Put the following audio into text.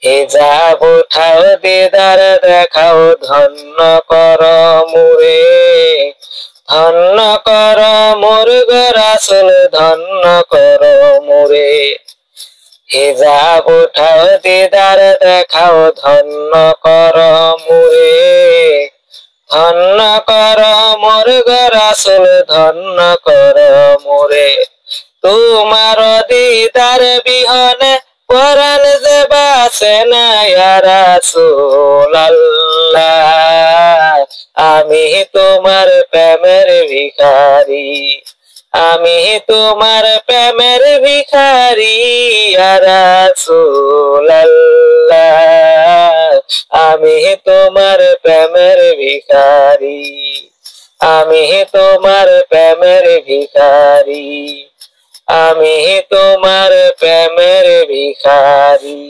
হিজাব উঠাও দিদার দেখাও ধন্য কর মুরে, ধন্য কর মোর গো রাসূল ধন্য কর মুরে। হিজাব উঠাও দিদার দেখাও ধন্য কর মুরে, ধন্য কর মোর গো রাসূল ধন্য কর মুরে। তোমার দিদার বিহনে পরাণ যে বাসে না ইয়া রাসূলুল্লাহ। আমি তোমার প্রেমের ভিখারি, আমি তোমার প্রেমের ভিখারি ইয়া রাসূলুল্লাহ। আমি তোমার প্রেমের ভিখারি, আমি তোমার প্রেমের ভিখারি, আমি তোমার প্রেমের ভিখারি।